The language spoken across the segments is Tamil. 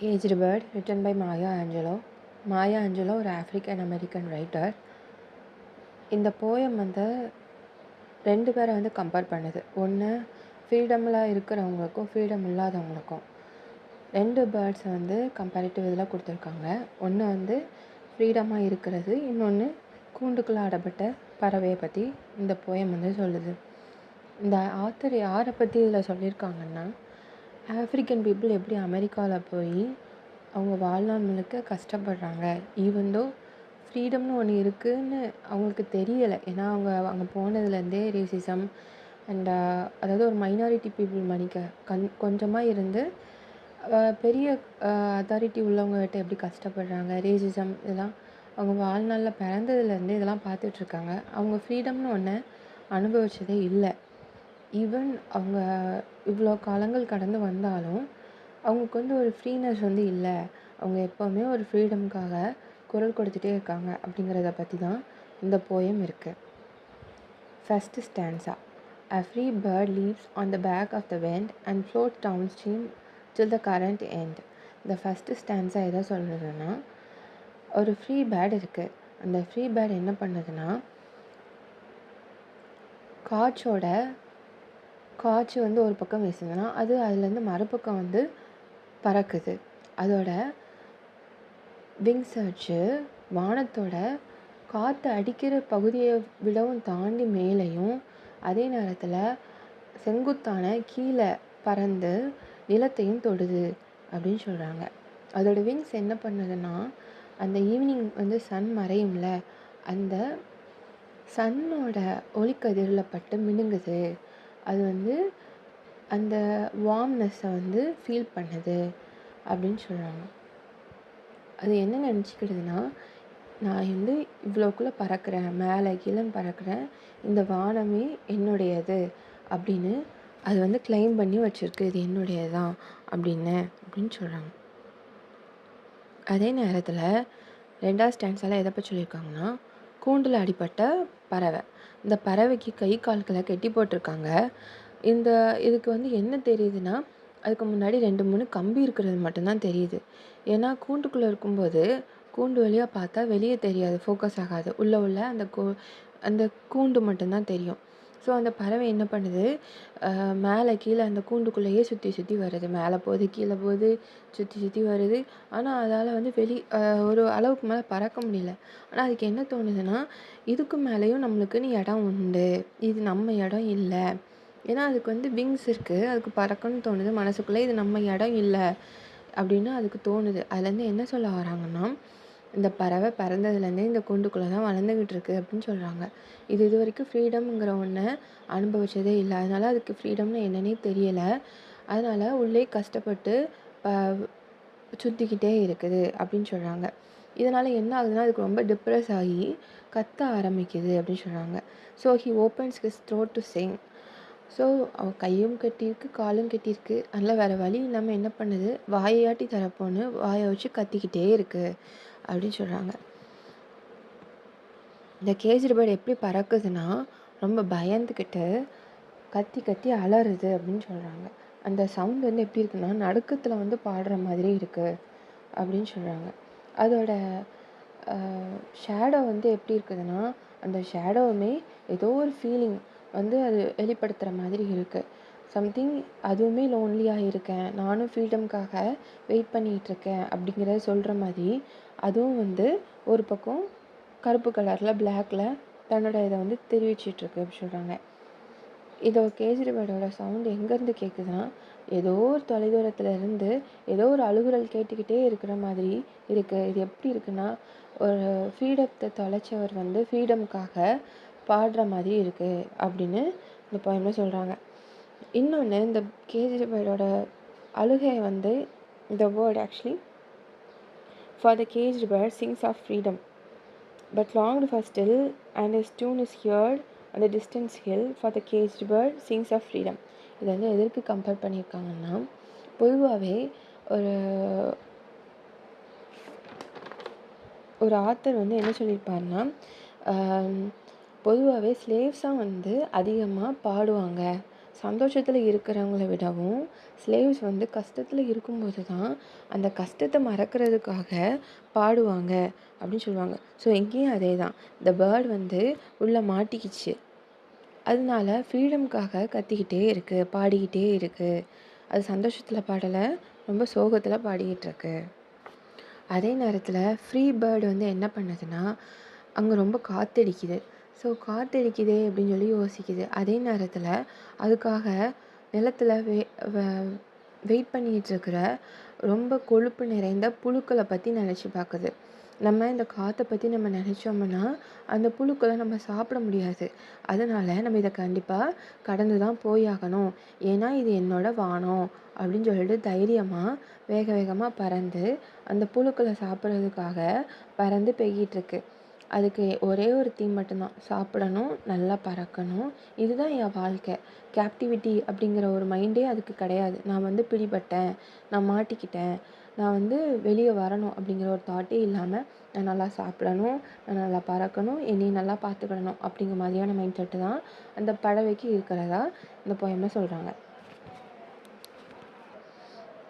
Caged Bird, written by Maya Angelou. Maya Angelou ஒரு ஆஃப்ரிக்கன் அமெரிக்கன் ரைட்டர். இந்த போயம் வந்து 2 பேரை வந்து கம்பேர் பண்ணுது. ஒன்று ஃப்ரீடமில் இருக்கிறவங்களுக்கும் ஃப்ரீடம் இல்லாதவங்களுக்கும் 2 பேர்ட்ஸை வந்து கம்பேரிட்டிவ் இதில் கொடுத்துருக்காங்க. ஒன்று வந்து ஃப்ரீடமாக இருக்கிறது, இன்னொன்று கூண்டுக்குள்ளே அடப்பட்ட பறவையை பற்றி இந்த போயம் வந்து சொல்லுது. இந்த ஆத்தர் யாரை பற்றி இதில் சொல்லியிருக்காங்கன்னா, ஆஃப்ரிக்கன் பீப்புள் எப்படி அமெரிக்காவில் போய் அவங்க வாழ்நாள் முழுக்க கஷ்டப்படுறாங்க. ஈவன் தோ ஃப்ரீடம்னு ஒன்று இருக்குதுன்னு அவங்களுக்கு தெரியலை. ஏன்னா அவங்க அங்கே போனதுலேருந்தே ரேசிசம் அண்ட் அதாவது ஒரு மைனாரிட்டி பீப்புள் மணிக்க கொஞ்சமாக இருந்து பெரிய அத்தாரிட்டி உள்ளவங்ககிட்ட எப்படி கஷ்டப்படுறாங்க, ரேசிசம் இதெல்லாம் அவங்க வாழ்நாளில் பிறந்ததுலேருந்து இதெல்லாம் பார்த்துட்ருக்காங்க. அவங்க ஃப்ரீடம்னு ஒன்று அனுபவிச்சதே இல்லை. ஈவன் அவங்க இவ்வளோ காலங்கள் கடந்து வந்தாலும் அவங்களுக்கு வந்து ஒரு ஃப்ரீனஸ் வந்து இல்லை. அவங்க எப்போவுமே ஒரு ஃப்ரீடமுக்காக குரல் கொடுத்துட்டே இருக்காங்க அப்படிங்கிறத பற்றி தான் இந்த போயம் இருக்குது. First stanza. A free bird leaps on the back of the wind and floats downstream till the current end. இந்த ஃபஸ்ட்டு ஸ்டான்ஸா எதை சொல்கிறதுன்னா, ஒரு ஃப்ரீ பேர்டு இருக்குது. அந்த ஃப்ரீ பேர்டு என்ன பண்ணுதுன்னா, காற்று வந்து ஒரு பக்கம் வீசுதுன்னா அது அதுலேருந்து மறுபக்கம் வந்து பறக்குது. அதோட விங்ஸ் வச்சு வானத்தோட காற்று அடிக்கிற பகுதியை விடவும் தாண்டி மேலேயும், அதே நேரத்தில் செங்குத்தான கீழே பறந்து நிலத்தையும் தொடுது அப்படின்னு சொல்கிறாங்க. அதோட விங்ஸ் என்ன பண்ணுதுன்னா, அந்த ஈவினிங் வந்து சன் மறையும்ல, அந்த சன்னோட ஒளிக்கதிரில் பட்டு மினுங்குது. அது வந்து அந்த வார்ம்னஸை வந்து ஃபீல் பண்ணுது அப்படின்னு சொல்கிறாங்க. அது என்ன நினச்சிக்கிடுதுன்னா, நான் வந்து இவ்வளோக்குள்ளே பறக்கிறேன், மேலே கீழேன்னு பறக்கிறேன், இந்த வானமே என்னுடையது அப்படின்னு அது வந்து கிளைம் பண்ணி வச்சுருக்கு. இது என்னுடையது தான் அப்படின்னு சொல்கிறாங்க. அதே நேரத்தில் 2வது ஸ்டான்ஸால் எதை பற்றி சொல்லியிருக்காங்கன்னா, கூண்டில் அடிப்பட்ட பறவை. இந்த பறவைக்கு கை கால்களை கட்டி போட்டிருக்காங்க. இதுக்கு வந்து என்ன தெரியுதுன்னா, அதுக்கு முன்னாடி 2-3 கம்பி இருக்கிறது மட்டும்தான் தெரியுது. ஏன்னா கூண்டுக்குள்ளே இருக்கும்போது கூண்டு வழியாக பார்த்தா வெளியே தெரியாது, ஃபோக்கஸ் ஆகாது. உள்ள அந்த கூண்டு மட்டும்தான் தெரியும். ஸோ அந்த பறவை என்ன பண்ணுது, மேலே கீழே அந்த கூண்டுக்குள்ளேயே சுற்றி வருது. மேலே போகுது, கீழே போகுது, சுற்றி வருது. ஆனால் அதால் வந்து ஒரு அளவுக்கு மேலே பறக்க முடியல. ஆனால் அதுக்கு என்ன தோணுதுன்னா, இதுக்கு மேலேயும் நம்மளுக்குன்னு இடம் உண்டு, இது நம்ம இடம் இல்லை. ஏன்னா அதுக்கு வந்து விங்ஸ் இருக்குது, அதுக்கு பறக்கணும்னு தோணுது மனசுக்குள்ளே. இது நம்ம இடம் இல்லை அப்படின்னு அதுக்கு தோணுது. அதுலேருந்து என்ன சொல்ல வராங்கன்னா, இந்த பறவை பிறந்ததுலேருந்தே இந்த கூண்டுக்குள்ளே தான் வளர்ந்துக்கிட்டு இருக்குது அப்படின்னு சொல்கிறாங்க. இது வரைக்கும் ஃப்ரீடம்ங்கிற ஒன்றை அனுபவிச்சதே இல்லை. அதனால் அதுக்கு ஃப்ரீடம்னு என்னன்னே தெரியலை. அதனால் உள்ளே கஷ்டப்பட்டு சுற்றிக்கிட்டே இருக்குது அப்படின்னு சொல்கிறாங்க. இதனால் என்ன ஆகுதுன்னா, அதுக்கு ரொம்ப டிப்ரெஸ் ஆகி கத்த ஆரம்பிக்குது அப்படின்னு சொல்கிறாங்க. So he opens his throat to Singh. So அவள் கையும் கட்டியிருக்கு, காலும் கட்டியிருக்கு. அதனால் வேறு வழி இல்லாமல் என்ன பண்ணுது, வாயாட்டி தரப்போன்னு வாயை வச்சு கத்திக்கிட்டே இருக்குது அப்படின்னு சொல்கிறாங்க. இந்த கேஜ்டு பேர்டு எப்படி பறக்குதுன்னா, ரொம்ப பயந்துக்கிட்டு கத்தி அலறுது அப்படின்னு சொல்கிறாங்க. அந்த சவுண்ட் வந்து எப்படி இருக்குன்னா, நடுக்கத்தில் வந்து பாடுற மாதிரி இருக்குது அப்படின்னு சொல்கிறாங்க. அதோட ஷேடோ வந்து எப்படி இருக்குதுன்னா, அந்த ஷேடோவுமே ஏதோ ஒரு ஃபீலிங் வந்து அது வெளிப்படுத்துகிற மாதிரி இருக்குது. சம்திங் அதுவுமே லோன்லியாக இருக்கேன், நானும் ஃப்ரீடம்காக வெயிட் பண்ணிகிட்ருக்கேன் அப்படிங்கிறத சொல்கிற மாதிரி அதுவும் வந்து ஒரு பக்கம் கருப்பு கலரில் பிளாக்கில் தன்னோட இதை வந்து தெரிவிச்சிட்ருக்கு அப்படி சொல்கிறாங்க. இதோ கேஜ்டு பேர்டோட சவுண்டு எங்கேருந்து கேட்குதுன்னா, ஏதோ ஒரு தொலைதூரத்தில் இருந்து ஏதோ ஒரு அழுகுரல் கேட்டுக்கிட்டே இருக்கிற மாதிரி இருக்குது. இது எப்படி இருக்குன்னா, ஒரு ஃப்ரீடத்தை தொலைச்சவர் வந்து ஃப்ரீடமுக்காக பாடுற மாதிரி இருக்குது அப்படின்னு இந்த போயமில் சொல்கிறாங்க. இன்னொன்று, இந்த கேஜ்டு பேர்டோட அழுகையை வந்து இந்த word actually for the caged bird sings of freedom but longed for still and his tune is heard on the distant hill for the caged bird sings of freedom. இதை வந்து எதற்கு கம்பேர் பண்ணியிருக்காங்கன்னா, பொதுவாகவே ஒரு ஆத்தர் வந்து என்ன சொல்லியிருப்பாருன்னா, பொதுவாகவே ஸ்லேவ்ஸாக வந்து அதிகமாக பாடுவாங்க, சந்தோஷத்தில் இருக்கிறவங்கள விடவும் ஸ்லேவ்ஸ் வந்து கஷ்டத்தில் இருக்கும்போது தான் அந்த கஷ்டத்தை மறக்கிறதுக்காக பாடுவாங்க அப்படின்னு சொல்லுவாங்க. ஸோ எங்கேயும் அதே தான், இந்த பேர்ட் வந்து உள்ளே மாட்டிக்கிச்சு, அதனால ஃப்ரீடம்காக கத்திக்கிட்டே இருக்குது, பாடிக்கிட்டே இருக்குது. அது சந்தோஷத்தில் பாடலை, ரொம்ப சோகத்தில் பாடிக்கிட்டு இருக்கு. அதே நேரத்தில் ஃப்ரீ பேர்டு வந்து என்ன பண்ணுதுன்னா, அங்கே ரொம்ப காற்றடிக்குது. ஸோ காற்றடிக்குதே அப்படின்னு சொல்லி யோசிக்குது. அதே நேரத்தில் அதுக்காக நிலத்தில் வெயிட் பண்ணிகிட்டு இருக்கிற ரொம்ப கொழுப்பு நிறைந்த புழுக்களை பற்றி நினச்சி பார்க்குது. நம்ம இந்த காற்றை பற்றி நம்ம நினச்சோம்னா அந்த புழுக்களை நம்ம சாப்பிட முடியாது. அதனால் நம்ம இதை கண்டிப்பாக கடந்து தான் போயாகணும், ஏன்னா இது என்னோட வானம் அப்படின்னு சொல்லிட்டு தைரியமாக வேக வேகமாக பறந்து அந்த புழுக்களை சாப்பிட்றதுக்காக பறந்து போய்கிட்டுருக்கு. அதுக்கு ஒரே ஒரு தீம் மட்டும்தான், சாப்பிடணும், நல்லா பறக்கணும், இதுதான் என் வாழ்க்கை. கேப்டிவிட்டி அப்படிங்கிற ஒரு மைண்டே அதுக்கு கிடையாது. நான் வந்து பிடிபட்டேன், நான் மாட்டிக்கிட்டேன், நான் வந்து வெளியே வரணும் அப்படிங்கிற ஒரு தாட்டே இல்லாமல் நான் நல்லா சாப்பிடணும், நான் நல்லா பறக்கணும், என்னையும் நல்லா பார்த்துக்கிடணும் அப்படிங்கிற மாதிரியான மைண்ட் செட்டு தான் அந்த பறவைக்கு இருக்கிறதா இந்த போயமில் சொல்கிறாங்க.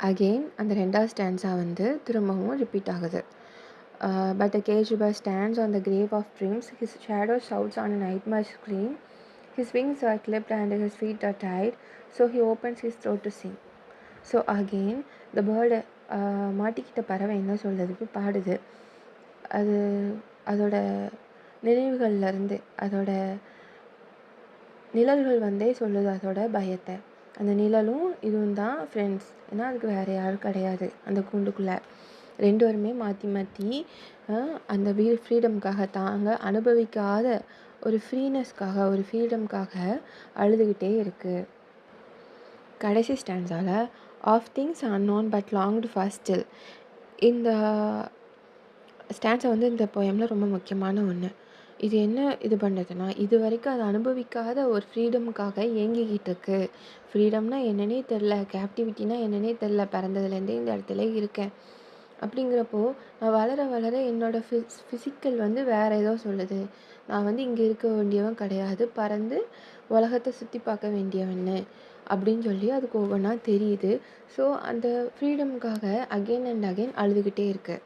அகெயின் அந்த 2வது ஸ்டான்ஸா வந்து திரும்பவும் ரிப்பீட் ஆகுது. But the caged bird stands on the grave of dreams. His shadow shouts on a nightmare scream. His wings are clipped and his feet are tied. So he opens his throat to sing. So again the bird மாட்டிக்கிட்ட பறவை என்ன சொல்லுது, பாடுது. அது அதோட நினைவுகள்லேருந்து, அதோட நிழல்கள் வந்தே சொல்லுது அதோட பயத்தை. அந்த நிழலும் இதுவும் தான் ஃப்ரெண்ட்ஸ், ஏன்னா அதுக்கு வேறு யாரும் கிடையாது அந்த கூண்டுக்குள்ளே. 2 பேருமே மாற்றி மாற்றி அந்த ஃப்ரீடம்காக தாங்க அனுபவிக்காத ஒரு ஃப்ரீனஸ்க்காக, ஒரு ஃப்ரீடம்காக அழுதுகிட்டே இருக்குது. கடைசி ஸ்டான்ஸால் of things unknown but longed for still. இந்த ஸ்டான்ஸை வந்து இந்த போயமில் ரொம்ப முக்கியமான ஒன்று. இது என்ன இது பண்ணுறதுன்னா, இது வரைக்கும் அதை அனுபவிக்காத ஒரு ஃப்ரீடமுக்காக ஏங்கிக்கிட்டு இருக்கு. ஃப்ரீடம்னா என்னன்னே தெரில, கேப்டிவிட்டினா என்னன்னே தெரில, பிறந்ததுலேருந்தே இந்த இடத்துல இருக்கேன். அப்படிங்கிறப்போ நான் வளர வளர என்னோடய ஃபிசிக்கல் வந்து வேறு ஏதோ சொல்லுது. நான் வந்து இங்கே இருக்க வேண்டியவன் கிடையாது, பறந்து உலகத்தை சுற்றி பார்க்க வேண்டியவன்னு அப்படின்னு சொல்லி அதுக்கு ஒவ்வொன்றா தெரியுது. ஸோ அந்த ஃப்ரீடமுக்காக அகெயின் அண்ட் அகெயின் அழுதுகிட்டே இருக்குது.